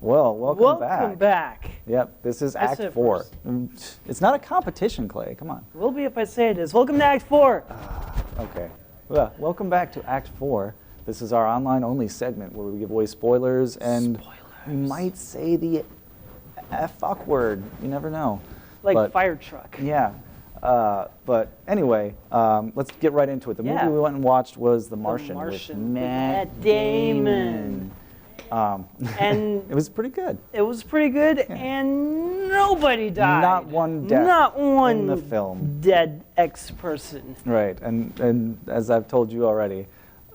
Well, welcome back. Welcome back. Yep, this is I Act said 4. first. It's not a competition, Clay. Come on. Will be if I say it is. Welcome to Act 4. Okay. Well, welcome back to Act 4. This is our online-only segment where we give away spoilers and we might say the fuck word. You never know. Like fire truck. Yeah. But anyway, let's get right into it. The movie we went and watched was The Martian, with Matt Damon. And it was pretty good. It was pretty good, and nobody died. Not one death. Not one in the film. Dead ex-person. Right, and as I've told you already,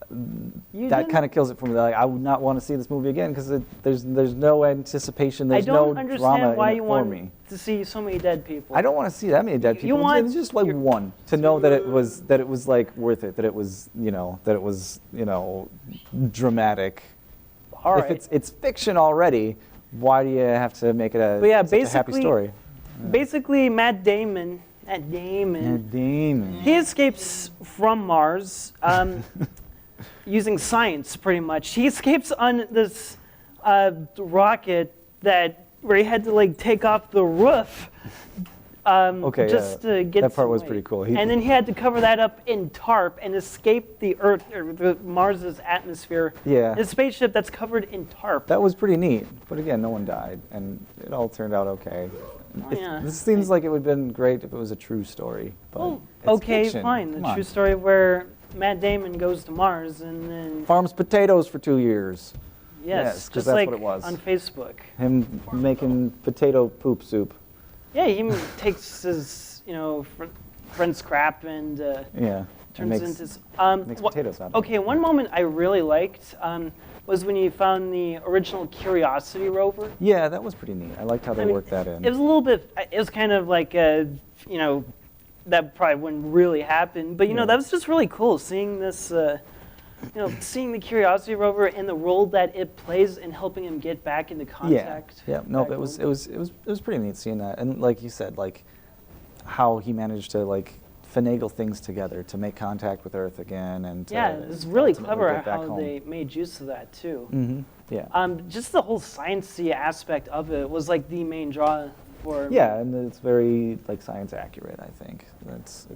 that kind of kills it for me. Like, I would not want to see this movie again because there's no anticipation. There's no drama in it for me. I don't understand why you want to see so many dead people. I don't want to see that many dead people. You want just like one to know that it was like worth it. That it was dramatic. All right. If it's fiction already, why do you have to make it such a happy story? Basically, Matt Damon, he escapes from Mars using science, pretty much. He escapes on this rocket where he had to like take off the roof. To get that part was away. pretty cool. And then he had to cover that up in tarp and escape the Earth or the Mars's atmosphere. Yeah. In a spaceship that's covered in tarp. That was pretty neat. But again, no one died, and it all turned out okay. Yeah. This seems like it would have been great if it was a true story. But okay, fiction. fine. The true story where Matt Damon goes to Mars and then farms potatoes for 2 years. Yes, because just that's like what it was. on Facebook. Him making potato poop soup. Yeah, he takes his friend's crap and turns into makes potatoes out of it. Okay, one moment I really liked was when you found the original Curiosity rover. Yeah, that was pretty neat. I liked how they worked that in. It was a little bit. It was kind of like that probably wouldn't really happen, but that was just really cool seeing this. Seeing the Curiosity rover and the role that it plays in helping him get back into contact. Yeah. No, it was pretty neat seeing that, and like you said, like how he managed to like finagle things together to make contact with Earth again, and it was really clever how home. they made use of that too. Mm-hmm. Yeah. Just the whole sciencey aspect of it was like the main draw for. Yeah, and it's very like science accurate. I think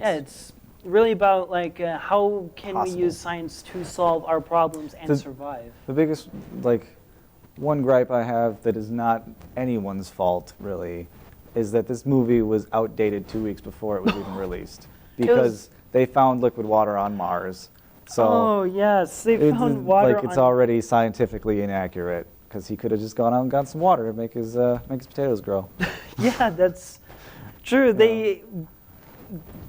it's really about like how can we use science to solve our problems and survive. The biggest one gripe I have that is not anyone's fault really is that this movie was outdated 2 weeks before it was even released because they found liquid water on Mars. So they found water. Like it's already scientifically inaccurate because he could have just gone out and got some water to make his potatoes grow. Yeah, that's true.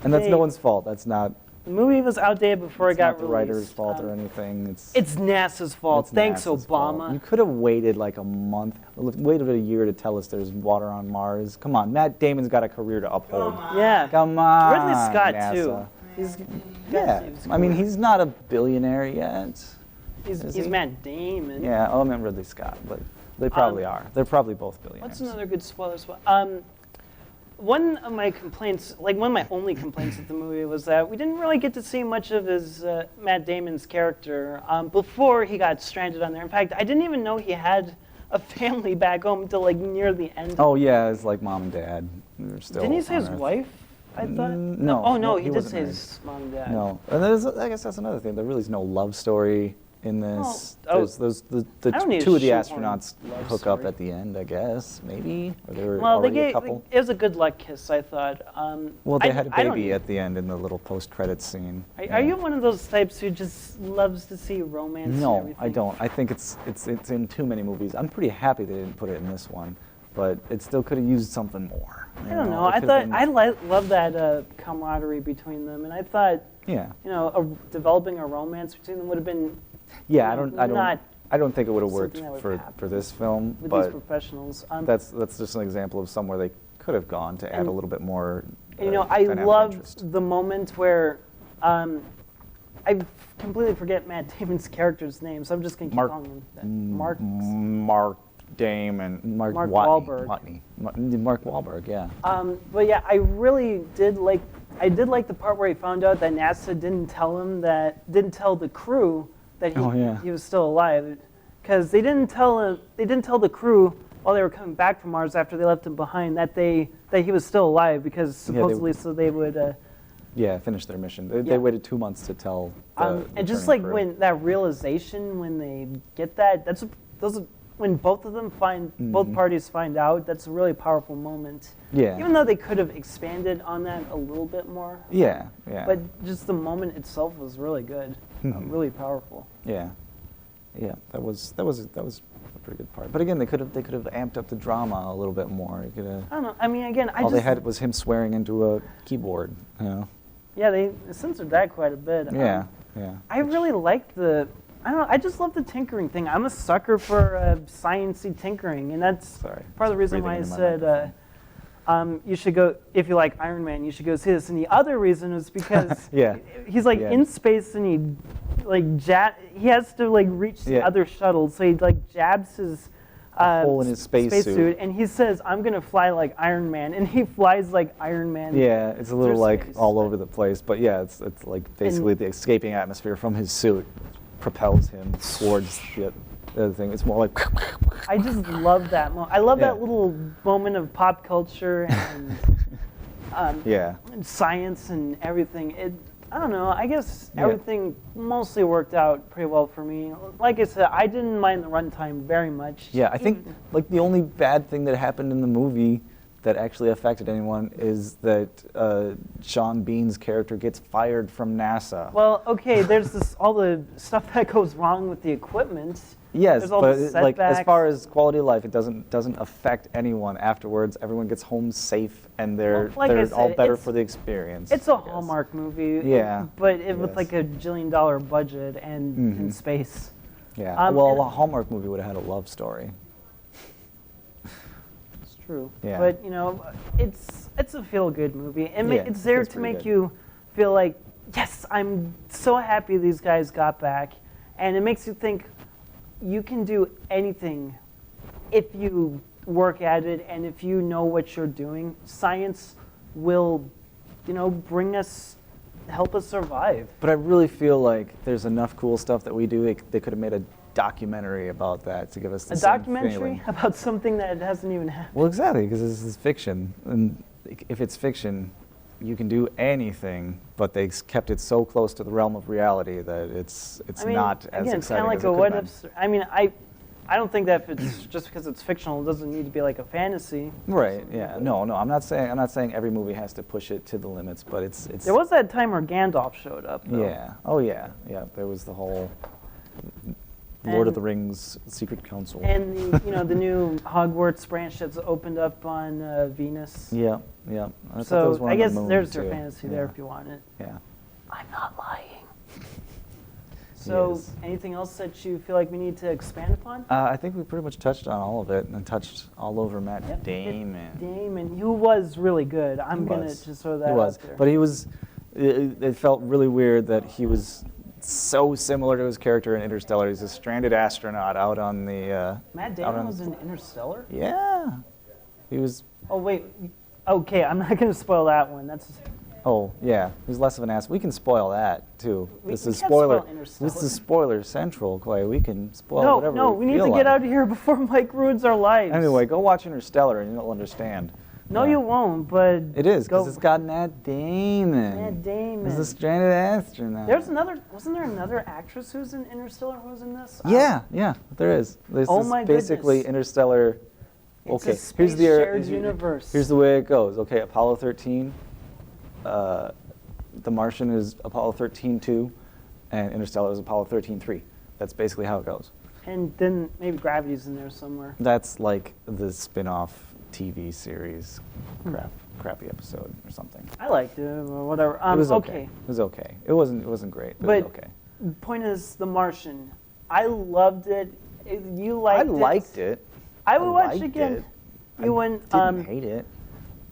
And that's no one's fault. That's not. The movie was outdated before it got released. It's not the writer's fault or anything. It's NASA's fault. Thanks, Obama. Fault. You could have waited like a month, waited a year to tell us there's water on Mars. Come on, Matt Damon's got a career to uphold. Yeah. Come on, Ridley Scott NASA. too. I mean, he's not a billionaire yet. He's Matt Damon. Yeah, I meant Ridley Scott, but they probably are. They're probably both billionaires. What's another good spoiler spot? One of my complaints, like one of my only complaints with the movie was that we didn't really get to see much of his Matt Damon's character before he got stranded on there. In fact, I didn't even know he had a family back home until like near the end. Oh yeah, it's like mom and dad. Didn't he say his wife? I thought. No. Oh no, he did say married. his mom and dad. No, and I guess that's another thing. There really is no love story in this. There's the two of the astronauts hook up at the end, I guess, maybe. Or they were already a couple. It was a good luck kiss, I thought. They had a baby at the end in the little post-credits scene. Are you one of those types who just loves to see romance? No, and everything? I don't. I think it's in too many movies. I'm pretty happy they didn't put it in this one, but it still could have used something more. I don't know. I love that camaraderie between them, and I thought developing a romance between them would have been. Yeah, I don't think it would have worked for this film, with but these professionals. That's just an example of somewhere they could have gone to add a little bit more. I loved the moment where I completely forget Matt Damon's character's name, so I'm just gonna keep calling him that. Mark Damon, Mark Wahlberg. Mark Wahlberg, yeah. But yeah, I really did like the part where he found out that NASA didn't tell the crew that he was still alive. because they didn't tell the crew while they were coming back from Mars after they left him behind that he was still alive, because supposedly so they would. Finish their mission. They Yeah. waited 2 months to tell. The And just returning like crew. when that realization, when they get that, when both of them both parties find out, that's a really powerful moment. Yeah. Even though they could have expanded on that a little bit more. Yeah. But just the moment itself was really good, really powerful. Yeah. That was a pretty good part. But again, they could have amped up the drama a little bit more. You could have. I don't know. I mean, again, All they had was him swearing into a keyboard. You know. Yeah, they censored that quite a bit. Yeah. I really liked I don't know, I just love the tinkering thing. I'm a sucker for science-y tinkering, and that's Sorry, part of the reason why I said you should go, if you like Iron Man, you should go see this. And the other reason is because he's like in space, and he has to like reach the other shuttle, so he like jabs his hole in his spacesuit, and he says, "I'm gonna fly like Iron Man," and he flies like Iron Man. Yeah, it's a little like space. all over the place, but yeah, it's like basically the escaping atmosphere from his suit propels him towards the other thing. It's more like. I just love that moment. I love that little moment of pop culture and and science and everything. I don't know. I guess everything mostly worked out pretty well for me. Like I said, I didn't mind the runtime very much. Yeah, I think like the only bad thing that happened in the movie that actually affected anyone is that Sean Bean's character gets fired from NASA. Well, okay, there's all the stuff that goes wrong with the equipment. Yes, There's all but the like as setbacks. far as quality of life, it doesn't affect anyone afterwards. Everyone gets home safe, and they're like I all said, better it's- for the experience. It's a I guess. Hallmark movie. Yeah. But with Yes. like a $1 jillion budget and in space. Yeah. Well, a Hallmark movie would have had a love story. It's true. Yeah. But it's a feel-good movie. It's there it's to pretty make good. you feel like, yes, I'm so happy these guys got back, and it makes you think you can do anything if you work at it and if you know what you're doing. Science will, help us survive. But I really feel like there's enough cool stuff that we do. They could have made a documentary about that to give us the A same documentary feeling. about something that hasn't even happened. Well, exactly, because this is fiction, and if it's fiction, you can do anything. But they kept it so close to the realm of reality that it's not as again, exciting it's kind of like as it a could what have if. I mean, I don't think that if it's just because it's fictional, it doesn't need to be like a fantasy. been. Right? Yeah. No. I'm not saying every movie has to push it to the limits, but it's. There was that time where Gandalf showed up, though. Yeah. Oh yeah. Yeah. There was the whole Lord of the Rings Secret Council. And the new Hogwarts branch that's opened up on Venus. Yeah. I thought that was So one I on the guess moon, there's your too. fantasy there if you want it. Yeah. I'm not lying. So Yes. anything else that you feel like we need to expand upon? I think we pretty much touched on all of it and touched all over Matt Yep. Damon. Damon, who was really good. I'm going to was. just throw that He was, out there. but he was. It felt really weird that he was so similar to his character in Interstellar. He's a stranded astronaut out on the. Matt out Damon on- was in Interstellar? Yeah, he was. Oh, wait. Okay, I'm not going to spoil that one. That's Oh yeah, he was less of an ass. We can spoil that too. We This can't is spoiler. spoil Interstellar. This is spoiler central, Clay. We can spoil whatever. No, we need feel to like. get out of here before Mike ruins our lives. Anyway, go watch Interstellar and you'll understand. No, Yeah. you won't, but... It is, go- because it's got Matt Damon. Matt Damon. He's a stranded astronaut. Wasn't there another actress who's in Interstellar who was in this? Yeah, there is. This Oh is my basically goodness. Interstellar. It's Okay, a space shared universe. Here's the way it goes. Okay, Apollo 13. The Martian is Apollo 13-2, and Interstellar is Apollo 13-3. That's basically how it goes. And then maybe Gravity's in there somewhere. That's like the spin-off TV series crappy episode or something. I liked it, or whatever. It was okay. It was okay. It wasn't great, but it was okay. The point is, The Martian. I loved it. You liked it. I liked it. I would watch liked it again. it. You went. Didn't hate it.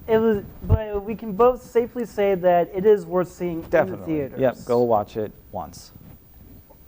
It was, but we can both safely say that it is worth seeing in the Definitely. theaters. Yep, go watch it once.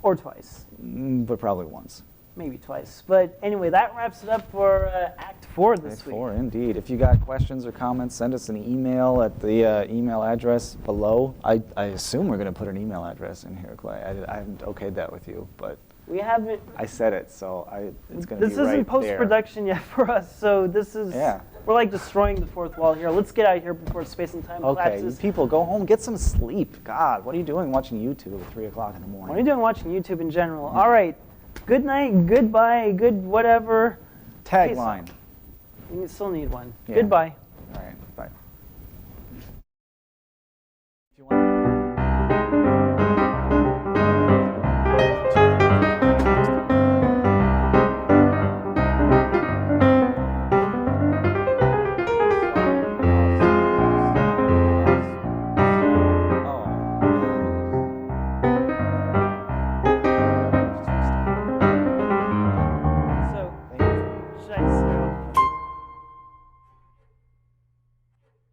Or twice. But probably once. Maybe twice. But anyway, that wraps it up for Act 4 this Act week. 4, indeed. If you got questions or comments, send us an email at the email address below. I assume we're going to put an email address in here, Clay. I haven't okayed that with you, but We haven't. I said it, so it's going to be right This isn't post-production yet for us, so this is. Yeah. We're like destroying the fourth wall here. Let's get out of here before space and time Okay, you collapses. people, go home, get some sleep. God, what are you doing watching YouTube at 3 o'clock in the morning? What are you doing watching YouTube in general? All right. Good night, goodbye, good whatever. Tagline. You still need one. Yeah. Goodbye.